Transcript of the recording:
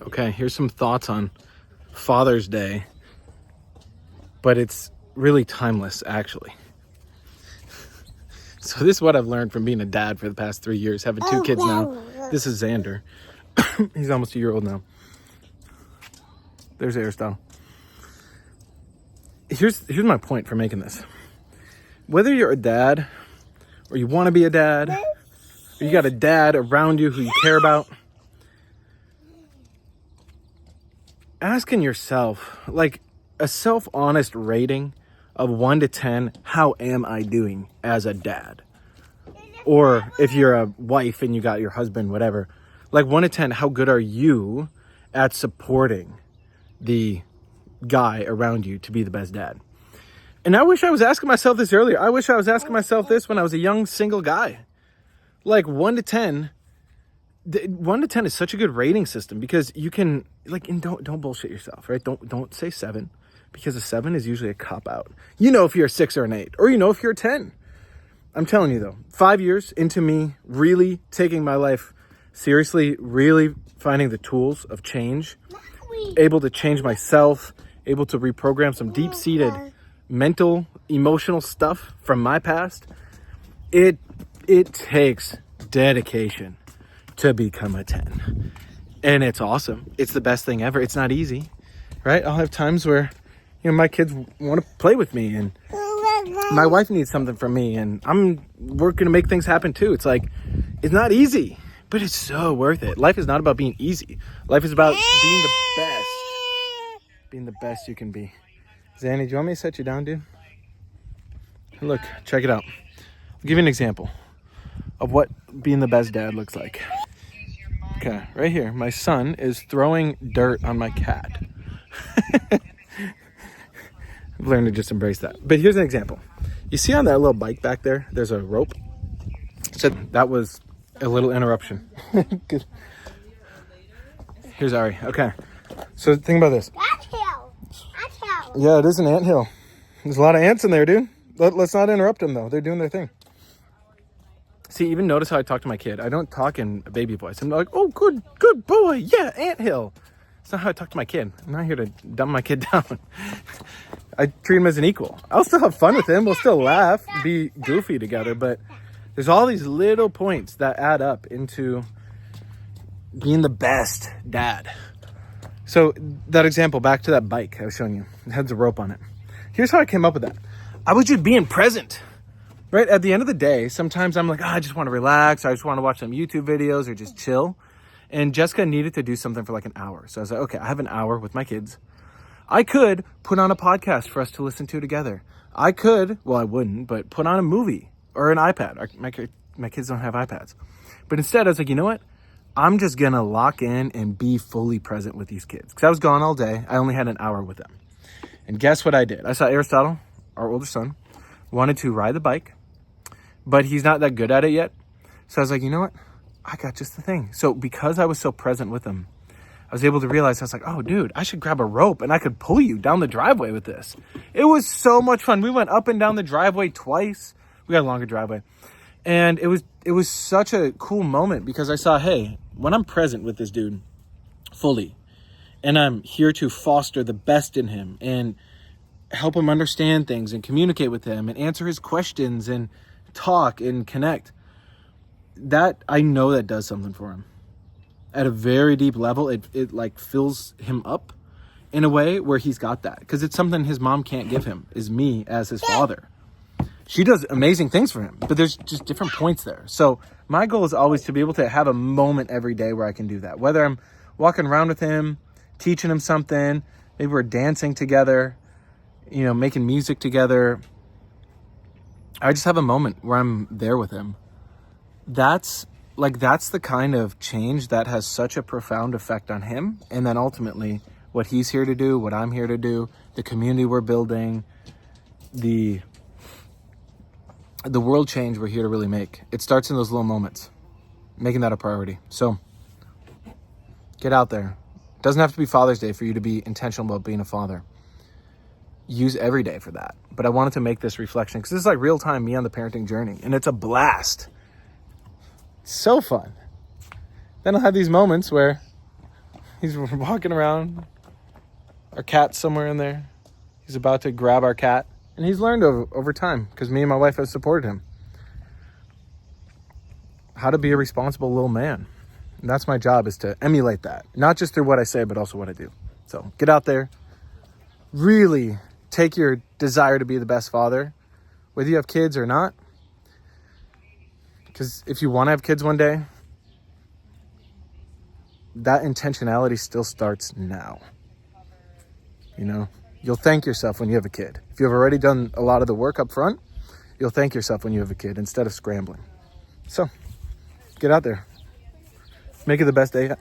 Okay, here's some thoughts on Father's Day, but it's really timeless, actually. So this is what I've learned from being a dad for the past 3 years, having 2 kids now. This is Xander. He's almost a year old now. There's Aristotle. Here's my point for making this. Whether you're a dad, or you want to be a dad, or you got a dad around you who you care about, asking yourself, like a self-honest rating of 1 to 10, how am I doing as a dad? Or if you're a wife and you got your husband, whatever, like 1 to 10, how good are you at supporting the guy around you to be the best dad? And I wish I was asking myself this earlier. I wish I was asking myself this when I was a young single guy. Like 1 to 10, 1 to 10 is such a good rating system because you can, like, and don't bullshit yourself, right? Don't say 7, because a 7 is usually a cop out. You know if you're a 6 or an 8, or you know if you're a 10. I'm telling you though, 5 years into me really taking my life seriously, really finding the tools of change, able to change myself, able to reprogram some deep-seated mental, emotional stuff from my past. It takes dedication to become a 10. And it's awesome. It's the best thing ever. It's not easy, right? I'll have times where, my kids want to play with me and my wife needs something from me and I'm working to make things happen too. It's like, it's not easy, but it's so worth it. Life is not about being easy. Life is about being the best. Being the best you can be. Zanny, do you want me to set you down, dude? Look, check it out. I'll give you an example of what being the best dad looks like. Okay, right here, my son is throwing dirt on my cat. I've learned to just embrace that. But here's an example. You see on that little bike back there, there's a rope. So that was a little interruption. Here's Ari. Okay, so think about this. Yeah, it is an anthill. There's a lot of ants in there, dude. Let's not interrupt them, though. They're doing their thing. See, even notice how I talk to my kid. I don't talk in a baby voice. I'm like, oh, good boy. Yeah, anthill. It's not how I talk to my kid. I'm not here to dumb my kid down. I treat him as an equal. I'll still have fun with him. We'll still laugh, be goofy together. But there's all these little points that add up into being the best dad. So that example, back to that bike I was showing you. It has a rope on it. Here's how I came up with that. I was just being present, right? At the end of the day, sometimes I'm like, I just want to relax. I just want to watch some YouTube videos or just chill. And Jessica needed to do something for like an hour. So I was like, okay, I have an hour with my kids. I could put on a podcast for us to listen to together. I could, well, I wouldn't, but put on a movie or an iPad. My kids don't have iPads. But instead, I was like, you know what? I'm just going to lock in and be fully present with these kids. Because I was gone all day. I only had an hour with them. And guess what I did? I saw Aristotle, our older son, wanted to ride the bike, but he's not that good at it yet. So I was like, you know what? I got just the thing. So because I was so present with him, I was able to realize, I was like, oh, dude, I should grab a rope and I could pull you down the driveway with this. It was so much fun. We went up and down the driveway twice. We got a longer driveway. And it was such a cool moment because I saw, hey, when I'm present with this dude fully, and I'm here to foster the best in him and help him understand things and communicate with him and answer his questions and talk and connect, that I know that does something for him. At a very deep level, it like fills him up in a way where he's got that. Because it's something his mom can't give him, is me as his father. She does amazing things for him, but there's just different points there. So my goal is always to be able to have a moment every day where I can do that. Whether I'm walking around with him, teaching him something, maybe we're dancing together, making music together. I just have a moment where I'm there with him. That's the kind of change that has such a profound effect on him. And then ultimately what he's here to do, what I'm here to do, the community we're building, the world change we're here to really make. It starts in those little moments, making that a priority. So get out there. It doesn't have to be Father's Day for you to be intentional about being a father. Use every day for that. But I wanted to make this reflection because this is like real time me on the parenting journey. And it's a blast. It's so fun. Then I'll have these moments where He's walking around. Our cat's somewhere in there. He's about to grab our cat. And he's learned over time because me and my wife have supported him. How to be a responsible little man. And that's my job, is to emulate that. Not just through what I say, but also what I do. So get out there. Really take your desire to be the best father, whether you have kids or not. Because if you want to have kids one day, that intentionality still starts now. You know, you'll thank yourself when you have a kid. If you've already done a lot of the work up front, you'll thank yourself when you have a kid instead of scrambling. So get out there. Make it the best day yet.